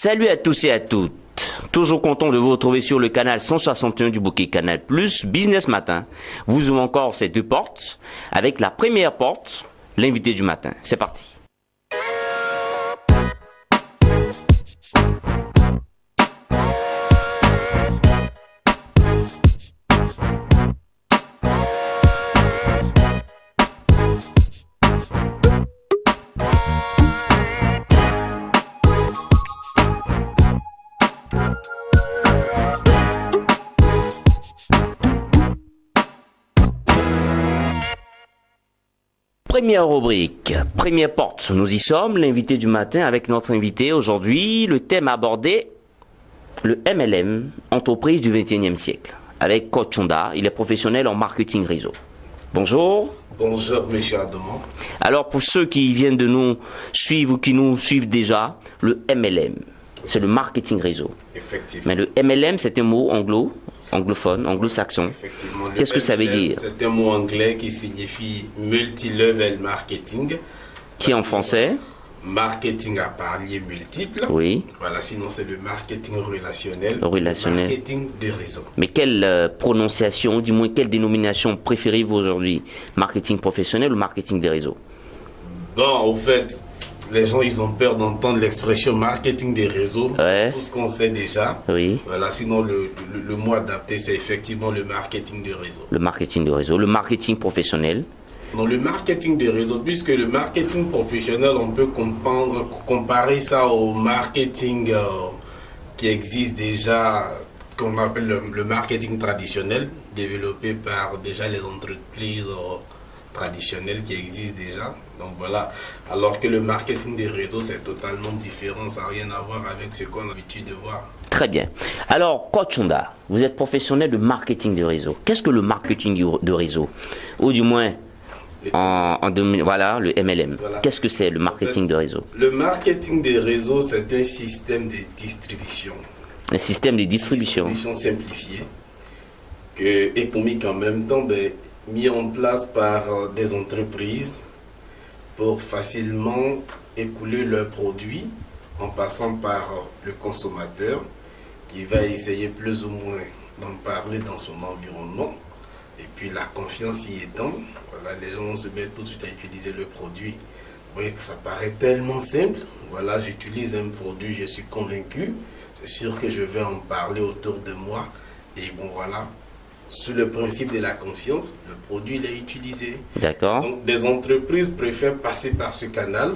Salut à tous et à toutes. Toujours content de vous retrouver sur le canal 161 du bouquet Canal+, Business Matin. Vous ouvrez encore ces deux portes. Avec la première porte, l'invité du matin. C'est parti. Première rubrique, première porte, nous y sommes, l'invité du matin avec notre invité aujourd'hui, le thème abordé, le MLM, entreprise du 21e siècle, avec Coach Chonda, il est professionnel en marketing réseau. Bonjour. Bonjour, monsieur Adamo. Alors pour ceux qui viennent de nous suivre ou qui nous suivent déjà, le MLM, c'est le marketing réseau. Effectivement. Mais le MLM, c'est un mot anglophone, anglo-saxon. Effectivement. Qu'est-ce que ça veut dire? C'est un mot anglais qui signifie multi-level marketing. Qui en français? Marketing à paliers multiples. Oui. Voilà, sinon c'est le marketing relationnel. Relationnel. Marketing de réseau. Mais quelle prononciation, ou du moins quelle dénomination préférez-vous aujourd'hui? Marketing professionnel ou marketing des réseaux? Bon, au fait, les gens ils ont peur d'entendre l'expression marketing des réseaux. Ouais. Tout ce qu'on sait déjà. Oui. Voilà, sinon le mot adapté c'est effectivement le marketing de réseau. Le marketing de réseau. Le marketing professionnel. Dans le marketing de réseau, puisque le marketing professionnel, on peut comparer ça au marketing qui existe déjà, qu'on appelle le marketing traditionnel, développé par déjà les entreprises traditionnelles qui existent déjà. Donc voilà, alors que le marketing des réseaux, c'est totalement différent, ça n'a rien à voir avec ce qu'on a l'habitude de voir. Très bien. Alors, Coach Chonda, vous êtes professionnel de marketing de réseau. Qu'est-ce que le marketing de réseau? Ou du moins, voilà, le MLM. Voilà. Qu'est-ce que c'est le marketing de réseau? Le marketing des réseaux, c'est un système de distribution. Un système de distribution. Simplifié, économique en même temps, mis en place par des entreprises pour facilement écouler leurs produits en passant par le consommateur qui va essayer plus ou moins d'en parler dans son environnement. Et puis la confiance y étant, voilà, les gens se mettent tout de suite à utiliser le produit. Vous voyez que ça paraît tellement simple. Voilà, j'utilise un produit, je suis convaincu. C'est sûr que je vais en parler autour de moi. Et bon, voilà, sous le principe de la confiance, le produit il est utilisé. D'accord. Donc, des entreprises préfèrent passer par ce canal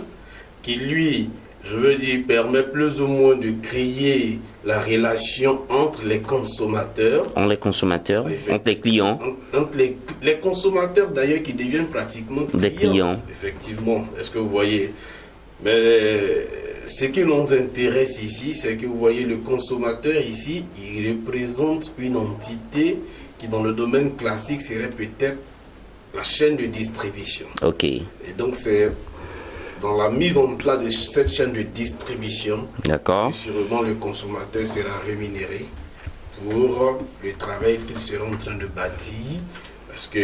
qui, lui, je veux dire, permet plus ou moins de créer la relation entre les consommateurs. Entre les consommateurs, entre les clients. Entre les consommateurs d'ailleurs qui deviennent pratiquement clients. Des clients. Effectivement, est-ce que vous voyez? Mais ce qui nous intéresse ici, c'est que vous voyez le consommateur ici, il représente une entité qui dans le domaine classique serait peut-être la chaîne de distribution. Ok. Et donc c'est dans la mise en place de cette chaîne de distribution, d'accord, sûrement le consommateur sera rémunéré pour le travail qu'il sera en train de bâtir, parce que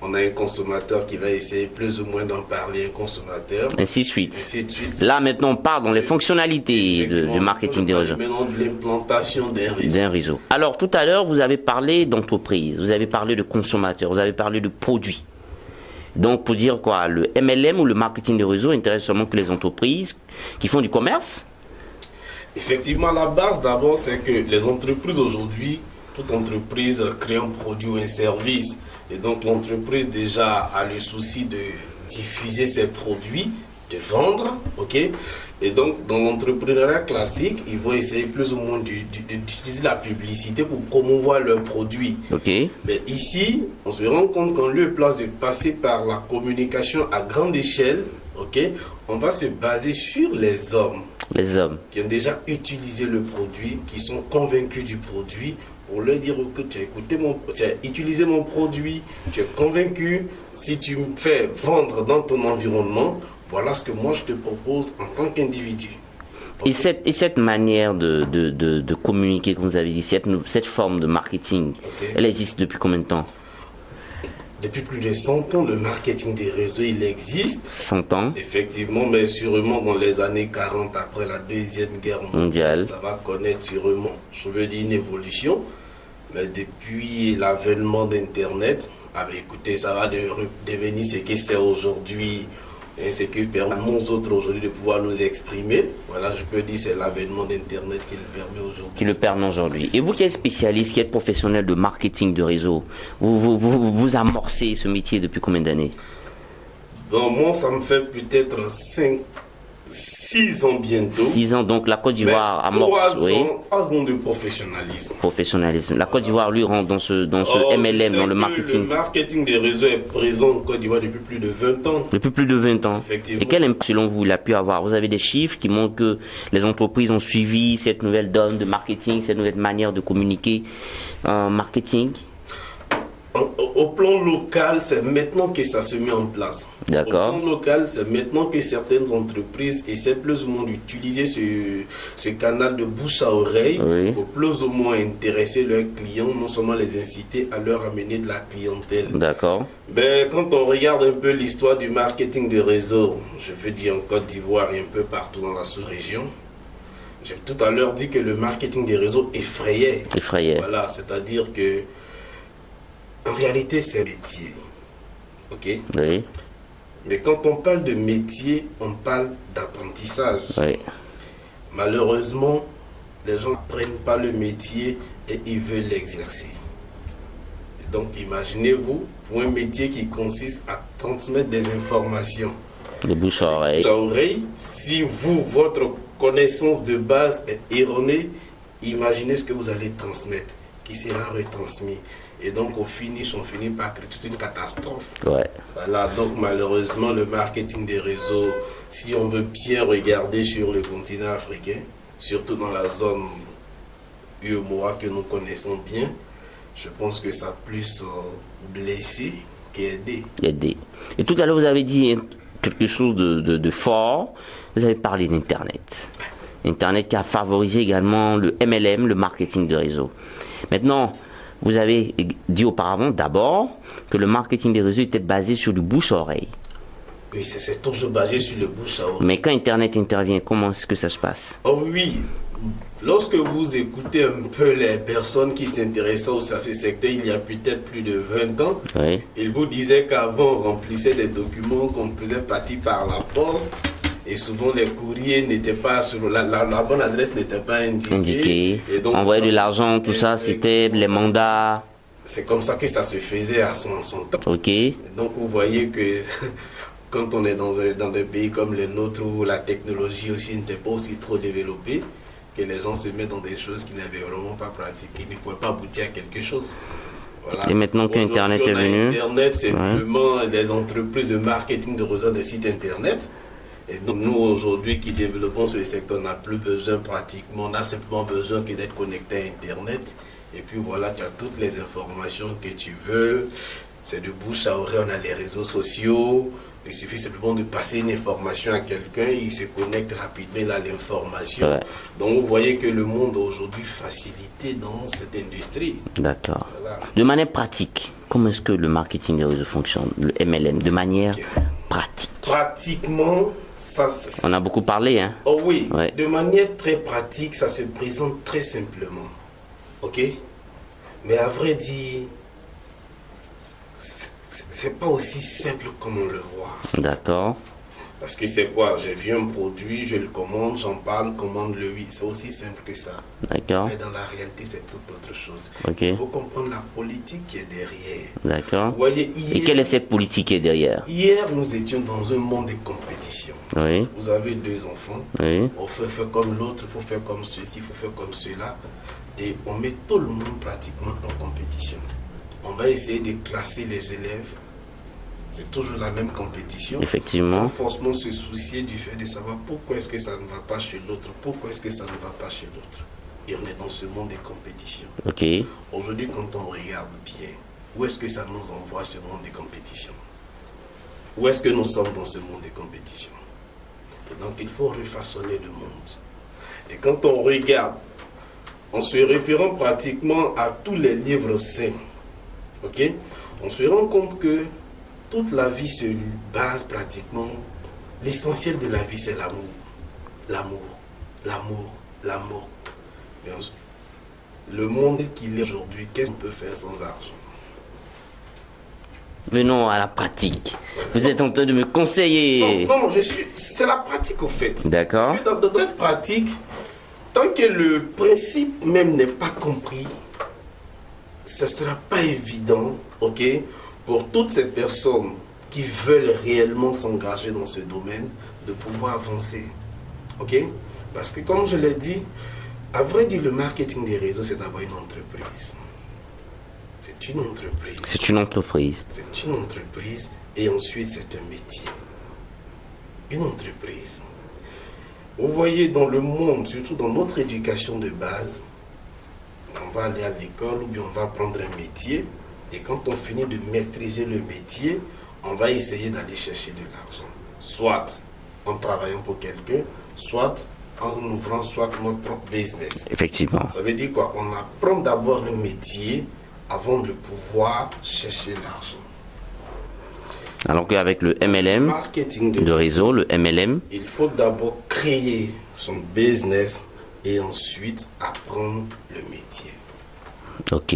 on a un consommateur qui va essayer plus ou moins d'en parler, un consommateur. Ainsi de suite. Ainsi de suite. Là, maintenant, on parle dans les fonctionnalités du marketing des réseaux. Maintenant, de l'implantation d'un réseau. Alors, tout à l'heure, vous avez parlé d'entreprise, vous avez parlé de consommateurs, vous avez parlé de produits. Donc, pour dire quoi, le MLM ou le marketing de réseau intéresse seulement que les entreprises qui font du commerce? Effectivement, la base d'abord, c'est que les entreprises aujourd'hui, toute entreprise crée un produit ou un service. Et donc, l'entreprise déjà a le souci de diffuser ses produits, de vendre, ok? Et donc, dans l'entrepreneuriat classique, ils vont essayer plus ou moins d'utiliser la publicité pour promouvoir leurs produits. Ok. Mais ici, on se rend compte qu'en lieu et place de passer par la communication à grande échelle, ok, on va se baser sur les hommes. Les hommes. Qui ont déjà utilisé le produit, qui sont convaincus du produit, pour leur dire que tu as utilisé mon produit, tu es convaincu, si tu me fais vendre dans ton environnement, voilà ce que moi je te propose en tant qu'individu. Okay. Et cette manière de communiquer, comme vous avez dit, cette forme de marketing, okay, elle existe depuis combien de temps? depuis plus de 100 ans, le marketing des réseaux, il existe. 100 ans. Effectivement, mais sûrement dans les années 40, après la Deuxième Guerre mondiale, ça va connaître sûrement, je veux dire, une évolution. Mais depuis l'avènement d'Internet, écoutez, ça va devenir ce que c'est aujourd'hui. Et ce qui permet aux autres aujourd'hui de pouvoir nous exprimer. Voilà, je peux dire c'est l'avènement d'Internet qui le permet aujourd'hui. Qui le permet aujourd'hui. Et vous qui êtes spécialiste, qui êtes professionnel de marketing de réseau, vous amorcez ce métier depuis combien d'années? Bon, moi, ça me fait peut-être 6 ans bientôt. 6 ans, donc la Côte d'Ivoire amorce. 3 ans de professionnalisme. Professionnalisme. La Côte d'Ivoire, lui, rentre dans ce MLM, dans le marketing. Le marketing des réseaux est présent en Côte d'Ivoire depuis plus de 20 ans. Depuis plus de 20 ans. Effectivement. Et quel impact, selon vous, il a pu avoir? Vous avez des chiffres qui montrent que les entreprises ont suivi cette nouvelle donne de marketing, cette nouvelle manière de communiquer en marketing? Au plan local, c'est maintenant que ça se met en place. D'accord. Au plan local, c'est maintenant que certaines entreprises essaient plus ou moins d'utiliser ce canal de bouche à oreille pour plus ou moins intéresser leurs clients, non seulement les inciter à leur amener de la clientèle. D'accord. Ben, quand on regarde un peu l'histoire du marketing de réseau, je veux dire en Côte d'Ivoire et un peu partout dans la sous-région, j'ai tout à l'heure dit que le marketing des réseaux effrayait. Effrayait. Voilà, c'est-à-dire que en réalité, c'est un métier. Ok? Oui. Mais quand on parle de métier, on parle d'apprentissage. Oui. Malheureusement, les gens n'apprennent pas le métier et ils veulent l'exercer. Donc, imaginez-vous, pour un métier qui consiste à transmettre des informations. De bouche à oreille. Bouche à oreille, si votre connaissance de base est erronée, imaginez ce que vous allez transmettre, qui sera retransmis. Et donc, au finish, on finit par créer toute une catastrophe. Ouais. Voilà, donc malheureusement, le marketing des réseaux, si on veut bien regarder sur le continent africain, surtout dans la zone UEMOA que nous connaissons bien, je pense que ça a plus blessé qu'aidé. Aider. Et tout à l'heure, vous avez dit quelque chose de fort. Vous avez parlé d'Internet. Internet qui a favorisé également le MLM, le marketing de réseau. Maintenant, vous avez dit auparavant d'abord que le marketing des réseaux était basé sur le bouche à oreille. Oui, c'est toujours basé sur le bouche à oreille. Mais quand Internet intervient, comment est-ce que ça se passe? Oh oui, lorsque vous écoutez un peu les personnes qui s'intéressent à ce secteur il y a peut-être plus de 20 ans, oui. Ils vous disaient qu'avant on remplissait des documents qu'on faisait partir par la poste. Et souvent, les courriers n'étaient pas sur la bonne adresse n'était pas indiquée. Et donc, envoyer de l'argent, tout ça, c'était les mandats. C'est comme ça que ça se faisait à son temps. Ok. Et donc, vous voyez que quand on est dans des pays comme le nôtre où la technologie aussi n'était pas aussi trop développée, que les gens se mettent dans des choses qu'ils n'avaient vraiment pas pratiquées, qui ne pouvaient pas aboutir à quelque chose. Voilà. Et maintenant qu'Internet est venu. Internet, c'est simplement des entreprises de marketing de réseau des sites Internet. Et donc nous aujourd'hui qui développons ce secteur, on n'a plus besoin pratiquement, on a simplement besoin que d'être connecté à Internet. Et puis voilà, tu as toutes les informations que tu veux. C'est de bouche à oreille, on a les réseaux sociaux. Il suffit simplement de passer une information à quelqu'un, il se connecte rapidement, il a l'information. Ouais. Donc vous voyez que le monde aujourd'hui facilité dans cette industrie. D'accord. Voilà. De manière pratique, comment est-ce que le marketing des réseaux fonctionne, le MLM, de manière pratique? Pratiquement, on a beaucoup parlé, hein? Oh oui, ouais. De manière très pratique, ça se présente très simplement. Ok? Mais à vrai dire, c'est pas aussi simple comme on le voit. D'accord. Parce que c'est quoi? J'ai vu un produit, je le commande, j'en parle, commande-le, oui. C'est aussi simple que ça. D'accord. Mais dans la réalité, c'est toute autre chose. Okay. Il faut comprendre la politique qui est derrière. D'accord. Vous voyez, hier, et quelle est cette politique qui est derrière? Hier, nous étions dans un monde de compétition. Oui. Vous avez 2 enfants. Oui. On fait faire comme l'autre, il faut faire comme ceci, il faut faire comme cela. Et on met tout le monde pratiquement en compétition. On va essayer de classer les élèves. C'est toujours la même compétition. Effectivement. Sans forcément se soucier du fait de savoir pourquoi est-ce que ça ne va pas chez l'autre, pourquoi est-ce que ça ne va pas chez l'autre. Et on est dans ce monde de compétition. Ok. Aujourd'hui, quand on regarde bien, où est-ce que ça nous envoie ce monde de compétition? Où est-ce que nous sommes dans ce monde de compétition? Et donc, il faut refaçonner le monde. Et quand on regarde, en se référant pratiquement à tous les livres saints, ok, on se rend compte que toute la vie se base pratiquement, l'essentiel de la vie c'est l'amour. L'amour, l'amour, l'amour. Le monde qu'il est aujourd'hui, qu'est-ce qu'on peut faire sans argent? Venons à la pratique. Vous êtes en train de me conseiller. Non, c'est la pratique au fait. D'accord. Parce que dans cette pratique, tant que le principe même n'est pas compris, ce ne sera pas évident, ok, pour toutes ces personnes qui veulent réellement s'engager dans ce domaine, de pouvoir avancer. Ok? Parce que comme je l'ai dit, à vrai dire, le marketing des réseaux, c'est d'abord une entreprise. C'est une entreprise. C'est une entreprise. C'est une entreprise et ensuite c'est un métier. Une entreprise. Vous voyez, dans le monde, surtout dans notre éducation de base, on va aller à l'école ou bien on va prendre un métier et quand on finit de maîtriser le métier, on va essayer d'aller chercher de l'argent. Soit en travaillant pour quelqu'un, soit en ouvrant soit notre propre business. Effectivement. Ça veut dire quoi? On apprend d'abord un métier avant de pouvoir chercher l'argent. Alors qu'avec le MLM, Marketing de réseau, le MLM, il faut d'abord créer son business et ensuite apprendre le métier. ok.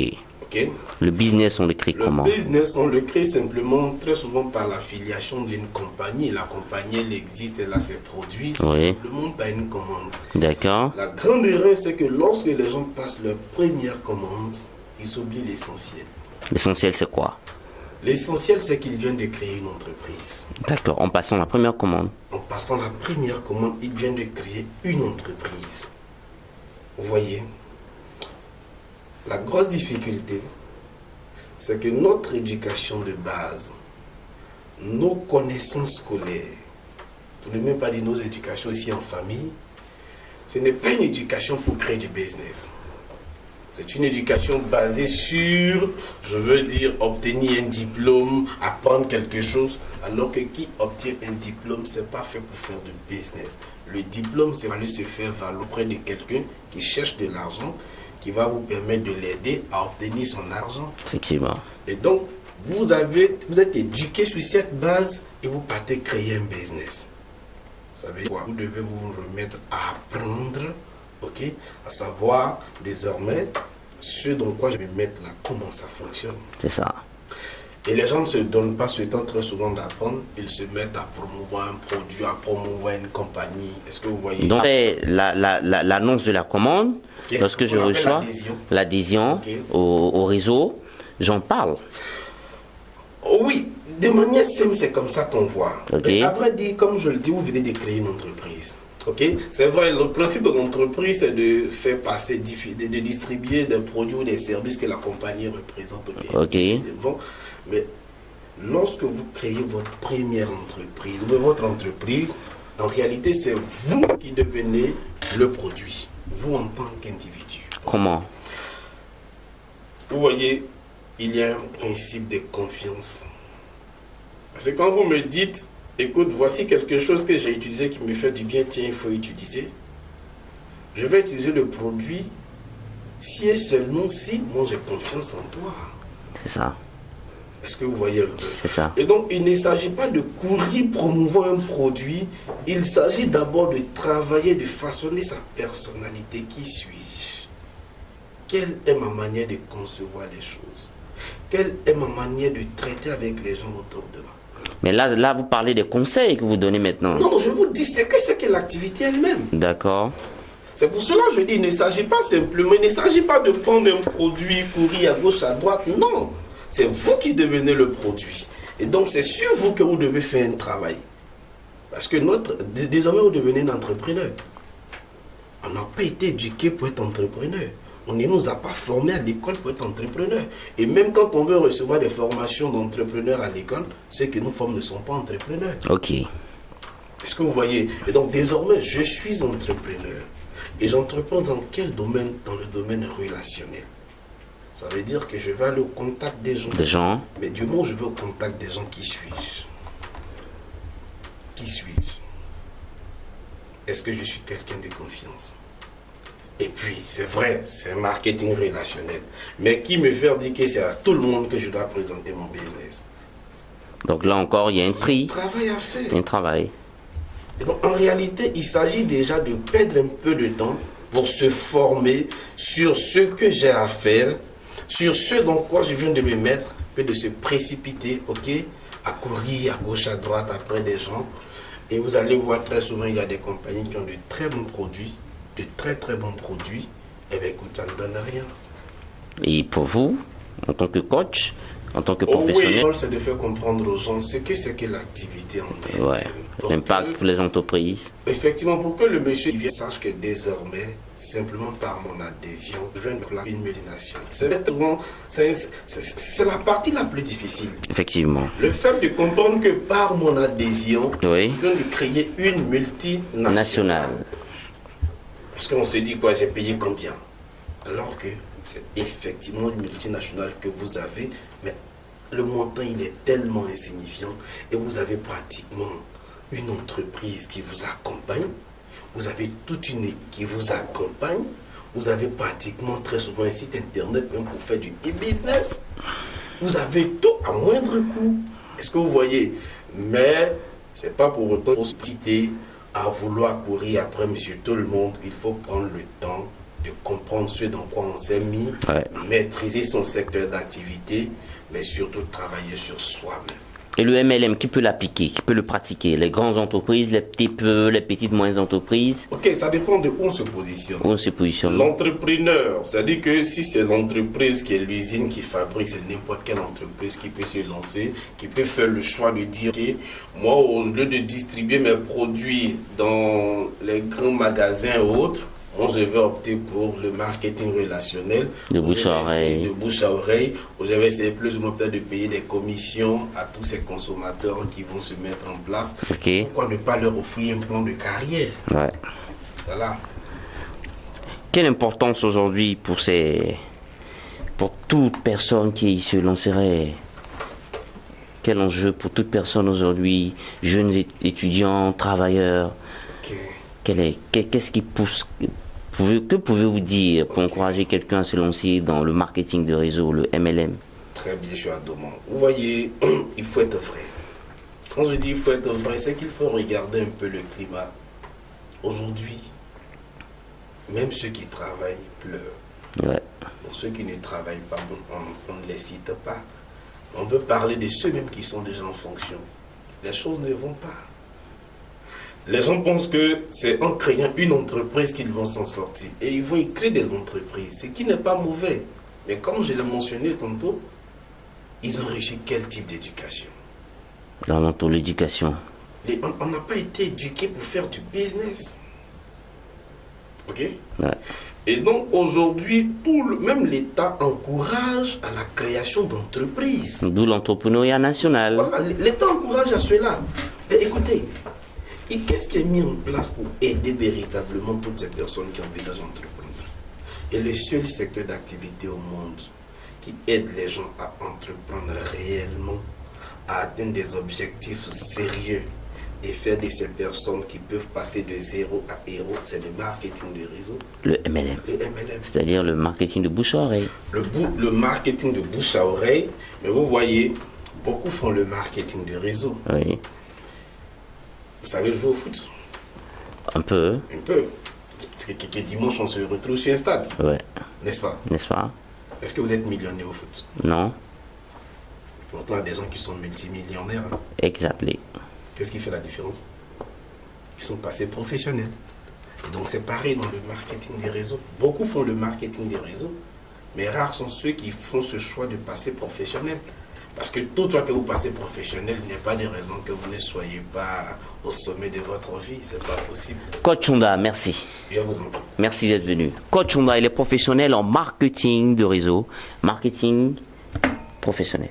Ok? Le business, on l'écrit Le comment? business, on le crée simplement, très souvent par l'affiliation d'une compagnie. La compagnie, elle existe, elle a ses produits, c'est Oui. simplement pas une commande. D'accord. La grande erreur, c'est que lorsque les gens passent leur première commande, ils oublient l'essentiel. L'essentiel, c'est quoi? L'essentiel, c'est qu'ils viennent de créer une entreprise. D'accord. En passant la première commande. En passant la première commande, ils viennent de créer une entreprise. Vous voyez? La grosse difficulté, c'est que notre éducation de base, nos connaissances scolaires, pour ne même pas dire nos éducations ici en famille, ce n'est pas une éducation pour créer du business. C'est une éducation basée sur, je veux dire, obtenir un diplôme, apprendre quelque chose, alors que qui obtient un diplôme, ce n'est pas fait pour faire du business. Le diplôme, c'est aller se faire valoir auprès de quelqu'un qui cherche de l'argent, qui va vous permettre de l'aider à obtenir son argent. Effectivement. Et donc, vous êtes éduqué sur cette base et vous partez créer un business. Ça veut dire quoi? Vous devez vous remettre à apprendre, ok, à savoir désormais ce dans quoi je vais mettre là, comment ça fonctionne. C'est ça. Et les gens ne se donnent pas ce temps très souvent d'apprendre, ils se mettent à promouvoir un produit, à promouvoir une compagnie. Est-ce que vous voyez? Donc, l'annonce de la commande, Qu'est-ce lorsque je qu'on appelle reçois l'adhésion Ok. au réseau, j'en parle. Oh oui, de manière simple, c'est comme ça qu'on voit. Ok. Mais après, comme je le dis, vous venez de créer une entreprise. Ok, c'est vrai, le principe de l'entreprise, c'est de faire passer, de distribuer des produits ou des services que la compagnie représente. Ok. Mais lorsque vous créez votre première entreprise, ou votre entreprise, en réalité, c'est vous qui devenez le produit, vous en tant qu'individu. Comment? Vous voyez, il y a un principe de confiance. Parce que quand vous me dites, écoute, voici quelque chose que j'ai utilisé qui me fait du bien, tiens, il faut utiliser. Je vais utiliser le produit si et seulement si moi j'ai confiance en toi. C'est ça. Est-ce que vous voyez un peu? C'est ça. Et donc, il ne s'agit pas de courir promouvoir un produit, il s'agit d'abord de travailler, de façonner sa personnalité. Qui suis-je? Quelle est ma manière de concevoir les choses? Quelle est ma manière de traiter avec les gens autour de moi? Mais là, vous parlez des conseils que vous donnez maintenant. Non, je vous dis, c'est que l'activité elle-même. D'accord. C'est pour cela que je dis, il ne s'agit pas simplement, il ne s'agit pas de prendre un produit, courir à gauche, à droite. Non, c'est vous qui devenez le produit. Et donc, c'est sur vous que vous devez faire un travail. Parce que désormais, vous devenez un entrepreneur. On n'a pas été éduqué pour être entrepreneur. On ne nous a pas formés à l'école pour être entrepreneur. Et même quand on veut recevoir des formations d'entrepreneurs à l'école, ceux que nous formons ne sont pas entrepreneurs. Ok. Est-ce que vous voyez? Et donc désormais, je suis entrepreneur. Et j'entreprends dans quel domaine? Dans le domaine relationnel. Ça veut dire que je vais aller au contact des gens. Des gens. Mais du moment où je vais au contact des gens, qui suis-je? Qui suis-je? Est-ce que je suis quelqu'un de confiance? Et puis, c'est vrai, c'est un marketing relationnel. Mais qui me fait dire que c'est à tout le monde que je dois présenter mon business? Donc là encore, il y a un tri. Travail à faire. Un travail. Et donc, en réalité, il s'agit déjà de perdre un peu de temps pour se former sur ce que j'ai à faire, sur ce dans quoi je viens de me mettre, que de se précipiter, ok, à courir à gauche, à droite après des gens. Et vous allez voir très souvent, il y a des compagnies qui ont de très bons produits, de très très bons produits. Et bien écoute, ça ne donne rien. Et pour vous, en tant que coach, en tant que Oh oui, professionnel, c'est de faire comprendre aux gens ce que c'est que l'activité en elle. ouais, l'impact pour les entreprises. Effectivement, pour que le monsieur il sache que désormais, simplement par mon adhésion, je viens de faire une multinationale. C'est la partie la plus difficile. Effectivement. Le fait de comprendre que par mon adhésion, Oui. je viens de créer une multinationale. National. Parce qu'on se dit quoi, j'ai payé combien? Alors que c'est effectivement une multinationale que vous avez, mais le montant il est tellement insignifiant et vous avez pratiquement une entreprise qui vous accompagne, vous avez toute une équipe qui vous accompagne, vous avez pratiquement très souvent un site internet même pour faire du e-business, vous avez tout à moindre coût. Est-ce que vous voyez? Mais c'est pas pour autant pour se citer à vouloir courir après monsieur tout le monde. Il faut prendre le temps de comprendre ce dans quoi on s'est mis, Ouais. maîtriser son secteur d'activité, mais surtout travailler sur soi-même. Et le MLM, qui peut l'appliquer, qui peut le pratiquer? Les grandes entreprises, les petites moyennes entreprises, Ok, ça dépend de où on se positionne. où on se positionne? L'entrepreneur, c'est-à-dire que si c'est l'entreprise qui est l'usine qui fabrique, c'est n'importe quelle entreprise qui peut se lancer, qui peut faire le choix de dire que moi, au lieu de distribuer mes produits dans les grands magasins ou autres, moi, je vais opter pour le marketing relationnel. De bouche à oreille. De bouche à oreille. Où je vais essayer plus ou moins peut-être de payer des commissions à tous ces consommateurs qui vont se mettre en place. Ok. Pourquoi ne pas leur offrir un plan de carrière? Ouais. Voilà. Quelle importance aujourd'hui pour toute personne qui se lancerait? Quel enjeu pour toute personne aujourd'hui, jeunes étudiants, travailleurs? Ok. Qu'est-ce qui pousse? Que pouvez-vous dire pour encourager quelqu'un à se lancer dans le marketing de réseau, le MLM? Très bien, je suis à Doman. Vous voyez, il faut être vrai. Quand je dis il faut être vrai, c'est qu'il faut regarder un peu le climat. Aujourd'hui, même ceux qui travaillent pleurent. Ouais. Pour ceux qui ne travaillent pas, on ne les cite pas. On veut parler de ceux même qui sont déjà en fonction. Les choses ne vont pas. Les gens pensent que c'est en créant une entreprise qu'ils vont s'en sortir. Et ils vont y créer des entreprises, ce qui n'est pas mauvais. Mais comme je l'ai mentionné tantôt, ils ont reçu quel type d'éducation? Dans l'éducation. On n'a pas été éduqués pour faire du business. Ok? Ouais. Et donc aujourd'hui, même l'État encourage à la création d'entreprises. D'où l'entrepreneuriat national. Voilà, l'État encourage à cela. Mais écoutez, et qu'est-ce qui est mis en place pour aider véritablement toutes ces personnes qui envisagent d'entreprendre? Et le seul secteur d'activité au monde qui aide les gens à entreprendre réellement, à atteindre des objectifs sérieux et faire de ces personnes qui peuvent passer de zéro à héros, c'est le marketing de réseau. Le MLM. Le MLM. C'est-à-dire le marketing de bouche à oreille. Le marketing de bouche à oreille, mais vous voyez, beaucoup font le marketing de réseau. Oui. Vous savez jouer au foot? Un peu. Un peu. C'est que dimanche, on se retrouve sur un stade, Ouais. n'est-ce pas? N'est-ce pas? Est-ce que vous êtes millionnaire au foot? Non? Pourtant, il y a des gens qui sont multimillionnaires. Exactly. Qu'est-ce qui fait la différence? Ils sont passés professionnels. Et donc, c'est pareil dans le marketing des réseaux. Beaucoup font le marketing des réseaux, mais rares sont ceux qui font ce choix de passer professionnel. Parce que tout fois que vous passez professionnel, il n'y a pas de raison que vous ne soyez pas au sommet de votre vie. C'est pas possible. Coach Honda, merci. Je vous en prie. Merci d'être venu. Coach Honda, il est professionnel en marketing de réseau, marketing professionnel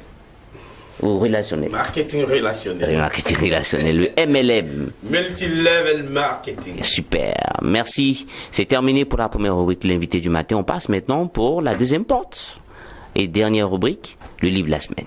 ou relationnel. Marketing relationnel. Marketing relationnel, le MLM. Multi-level marketing. Super, merci. C'est terminé pour la première rubrique, l'invité du matin. On passe maintenant pour la deuxième porte. Et dernière rubrique, le livre de la semaine.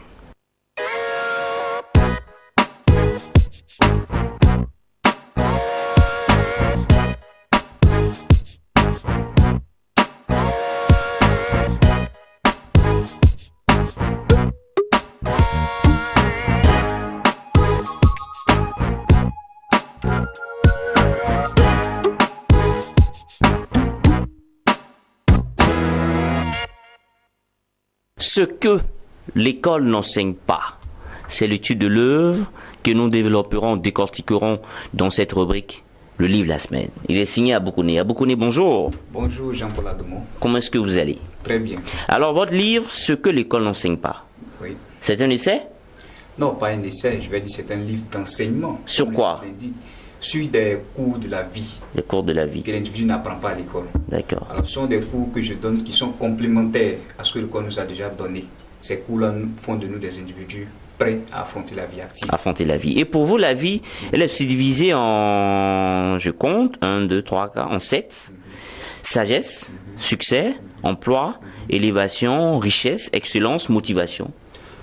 ce que l'école n'enseigne pas. C'est l'étude de l'œuvre que nous développerons, décortiquerons dans cette rubrique, le livre de la semaine. Il est signé Aboukouni. Aboukouni, bonjour. Bonjour Jean-Paul Adomon. Comment est-ce que vous allez? Très bien. Alors, votre livre, ce que l'école n'enseigne pas. Oui. C'est un essai? Non, pas un essai, je vais dire c'est un livre d'enseignement. Sur quoi? Sur des cours de la vie. Les cours de la vie. Que l'individu n'apprend pas à l'école. D'accord. Alors, ce sont des cours que je donne qui sont complémentaires à ce que l'école nous a déjà donné. Ces cours-là font de nous des individus prêts à affronter la vie active. Affronter la vie. Et pour vous, la vie, elle est subdivisée en, je compte, 1, 2, 3, 4, en 7. Sagesse, succès, emploi, élévation, richesse, excellence, motivation.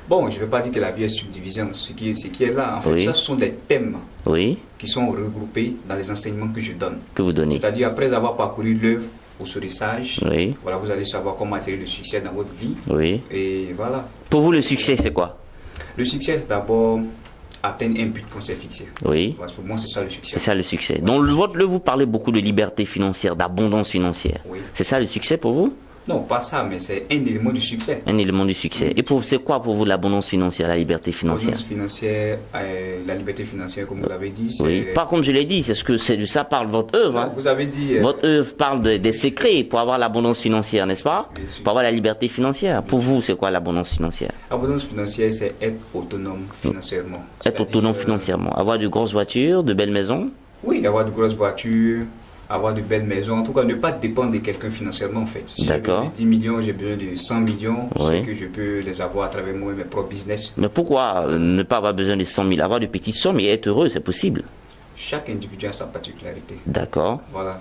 Bon, je ne vais pas dire que la vie est subdivisée en ce qui est là. En fait, Oui. ça, ce sont des thèmes Oui, qui sont regroupés dans les enseignements que je donne. que vous donnez. C'est-à-dire, après avoir parcouru l'œuvre au sage, Oui, voilà, vous allez savoir comment attirer le succès dans votre vie. oui. Et voilà. Pour vous, le succès, c'est quoi? Le succès, c'est d'abord atteindre un but qu'on s'est fixé. Oui, Parce que pour moi, c'est ça le succès. c'est ça le succès. Dans le vôtre, vous parlez beaucoup de liberté financière, d'abondance financière. Oui. C'est ça le succès pour vous? Non, pas ça, mais c'est un élément du succès. Un élément du succès. Et pour c'est quoi pour vous l'abondance financière, la liberté financière? L'abondance financière, la liberté financière, comme vous l'avez dit, c'est... Oui, pas comme je l'ai dit, c'est ce que c'est de ça parle votre œuvre. Non, Hein. vous avez dit... Votre œuvre parle des secrets pour avoir l'abondance financière, n'est-ce pas? Bien sûr. Pour avoir la liberté financière. Pour vous, c'est quoi l'abondance financière? L'abondance financière, c'est être autonome financièrement. Être C'est-à-dire, autonome financièrement. Avoir de grosses voitures, de belles maisons. Oui, avoir de grosses voitures, avoir de belles maisons. En tout cas, ne pas dépendre de quelqu'un financièrement, en fait. Si j'ai D'accord. besoin de 10 millions, j'ai besoin de 100 millions, Oui. c'est que je peux les avoir à travers moi mes propres business. Mais pourquoi ne pas avoir besoin de 100 000? Avoir de petites sommes et être heureux, c'est possible. Chaque individu a sa particularité. D'accord. Voilà.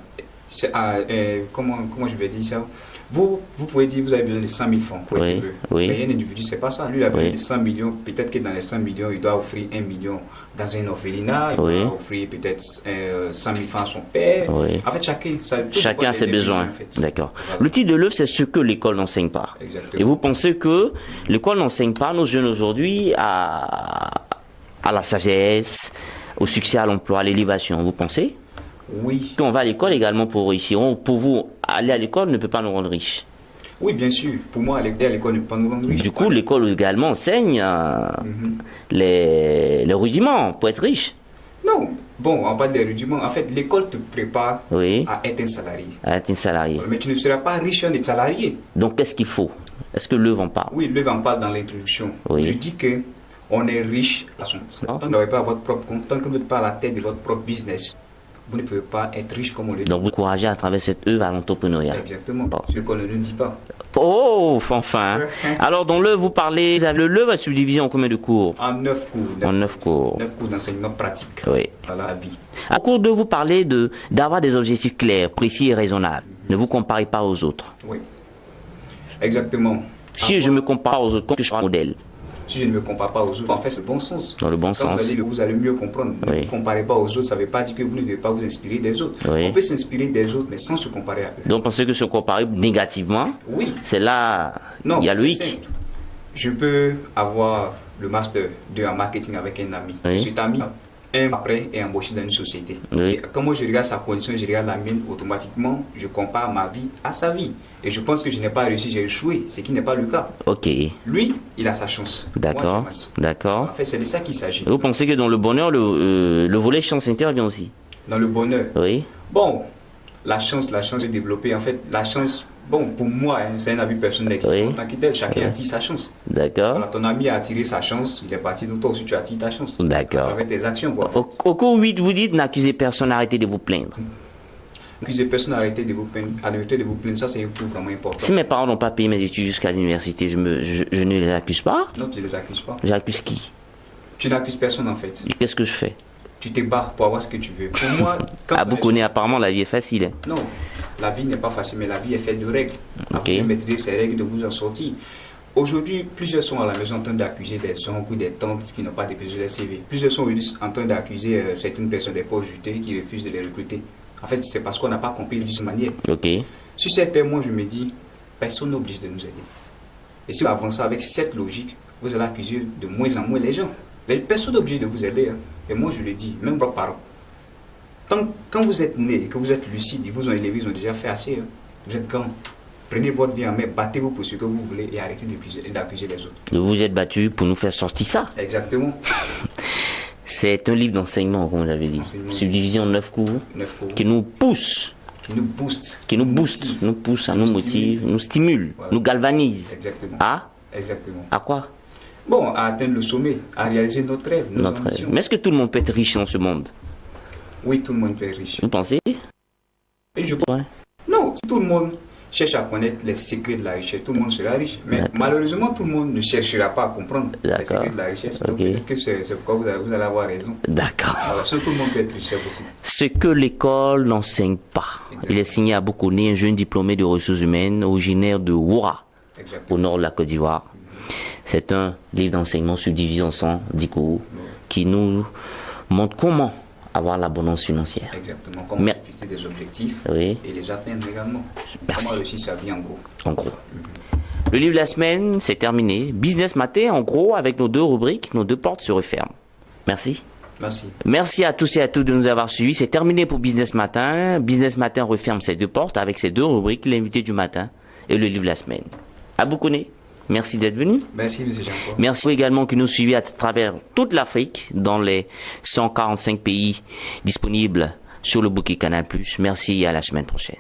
Comment je vais dire ça? Vous pouvez dire que vous avez besoin de 100 000 francs pour Oui, être heureux. oui. Mais un individu, c'est pas ça. Lui, il a besoin Oui. de 100 millions. Peut-être que dans les 100 millions, il doit offrir 1 million dans un orphelinat. Il Oui. doit offrir peut-être 100 000 francs à son père. Oui. En fait, chacun Chacun a ses besoins. en fait. D'accord. Voilà. Le titre de l'œuvre, c'est ce que l'école n'enseigne pas. Exactement. Et vous pensez que l'école n'enseigne pas nos jeunes aujourd'hui à la sagesse, au succès, à l'emploi, à l'élévation. Vous pensez? Oui. On va à l'école également pour réussir. Pour vous, aller à l'école ne peut pas nous rendre riches. Oui, bien sûr. Pour moi, aller à l'école ne peut pas nous rendre riches. Du coup, l'école également enseigne Mhm. les rudiments pour être riche. Non. Bon, on parle des rudiments. En fait, l'école te prépare Oui, à être un salarié. à être un salarié. Mais tu ne seras pas riche en étant salarié. Donc, qu'est-ce qu'il faut? Est-ce que l'œuvre en parle? Oui, l'œuvre en parle dans l'introduction. Oui. Je dis que on est riche à son Ah. Tant que vous n'avez pas votre propre compte, tant que vous n'êtes pas à la tête de votre propre business, vous ne pouvez pas être riche comme on le dit. Donc, vous encouragez à travers cette œuvre à l'entrepreneuriat. Exactement. Bon. Ce qu'on ne nous dit pas. Oh, enfin. Alors, dans l'œuvre, vous parlez, l'œuvre est subdivisée en combien de cours? En 9 cours. En 9 cours. 9 cours d'enseignement pratique. Oui. Voilà la vie. À cours 2, vous parlez d'avoir des objectifs clairs, précis et raisonnables. Ne vous comparez pas aux autres. Oui. Exactement. Si je me compare aux autres, comme je suis un modèle, Si je ne me compare pas aux autres, en fait, c'est le bon sens. dans le bon Quand sens. vous allez mieux comprendre. Ne Oui. vous comparez pas aux autres, ça ne veut pas dire que vous ne devez pas vous inspirer des autres. Oui. On peut s'inspirer des autres, mais sans se comparer à eux. Donc, pensez que se comparer négativement, Oui. c'est là, Non, il y a le c'est hic. simple. Je peux avoir le master 2 en marketing avec un ami. Oui. Cet ami, après, est embauché dans une société. Oui. Et quand moi je regarde sa condition, je regarde la mienne, automatiquement, je compare ma vie à sa vie. Et je pense que je n'ai pas réussi, j'ai échoué, ce qui n'est pas le cas. Ok, Lui, il a sa chance. Moi, d'accord, j'ai ma chance. d'accord. En fait, c'est de ça qu'il s'agit. Vous pensez que dans le bonheur, le volet chance intervient aussi? Dans le bonheur. Oui, Bon, la chance de développer, en fait, la chance, bon, pour moi, hein, c'est un avis personnel. Oui. En tant que tel, chacun Oui. attire sa chance. d'accord. Voilà, ton ami a attiré sa chance, il est parti, donc toi aussi tu attires ta chance. D'accord. Avec tes actions, quoi. Au cours 8, vous dites n'accusez personne, arrêtez de vous plaindre. Accuser personne, arrêtez de vous plaindre. Arrêtez de vous plaindre, ça c'est un point vraiment important. Si mes parents n'ont pas payé mes études jusqu'à l'université, je ne les accuse pas. Non, tu ne les accuses pas. J'accuse qui? Tu n'accuses personne en fait. Qu'est-ce que je fais? Tu te bats pour avoir ce que tu veux. Pour moi, quand À Boukouni, apparemment, la vie est facile. Hein. Non, la vie n'est pas facile, mais la vie est faite de règles. À Ok. vous de maîtriser ces règles, de vous en sortir. Aujourd'hui, plusieurs sont à la maison en train d'accuser des oncles ou des tantes qui n'ont pas déposé leur CV. Plusieurs sont en train d'accuser certaines personnes des postes jetés qui refusent de les recruter. En fait, c'est parce qu'on n'a pas compris de cette manière. Ok, Sur ces termes, moi je me dis, personne n'est obligé de nous aider. Et si vous avancez avec cette logique, vous allez accuser de moins en moins les gens. Les personnes sont obligées de vous aider. Hein. Et moi je le dis, même vos parents. Quand vous êtes né et que vous êtes lucide, ils vous ont élevé, ils ont déjà fait assez. Hein. Vous êtes grand. Prenez votre vie en main, battez-vous pour ce que vous voulez et arrêtez d'accuser les autres. Vous vous êtes battu pour nous faire sortir ça. Exactement. C'est un livre d'enseignement, comme j'avais dit. Subdivision 9 cours, 9 cours. qui nous pousse, Qui nous booste. nous pousse, nous motive, nous stimule, Voilà. nous galvanise. Exactement. Exactement. À quoi? Bon, à atteindre le sommet, à réaliser notre rêve, nos Notre ambitions. rêve. Mais est-ce que tout le monde peut être riche dans ce monde? Oui, tout le monde peut être riche. Vous pensez? Et je... Ouais. Non, si tout le monde cherche à connaître les secrets de la richesse, tout le monde sera riche. Mais D'accord. malheureusement, tout le monde ne cherchera pas à comprendre les D'accord. secrets de la richesse. Donc, Ok. peut-être que c'est pourquoi vous allez avoir raison. D'accord. Alors, si tout le monde peut être riche, c'est possible. Ce que l'école n'enseigne pas. Il est signé à Bokone, un jeune diplômé de ressources humaines, originaire de Woura, Exactement. au nord de la Côte d'Ivoire. C'est un livre d'enseignement subdivision 100 10 cours qui nous montre comment avoir l'abondance financière. Exactement. Comment Mais- fixer des objectifs Oui. et les atteindre également. Merci. Comment réussir sa vie en gros. En gros. Le livre de la semaine, c'est terminé. Business Matin, en gros, avec nos deux rubriques, nos deux portes se referment. Merci. Merci. Merci à tous et à toutes de nous avoir suivis. C'est terminé pour Business Matin. Business Matin referme ses deux portes avec ses deux rubriques, l'invité du matin et le livre de la semaine. À Bokone, merci d'être venu. Merci, M. Jean-Paul. Merci également que nous suivez à travers toute l'Afrique, dans les 145 pays disponibles sur le bouquet Canal+. Merci et à la semaine prochaine.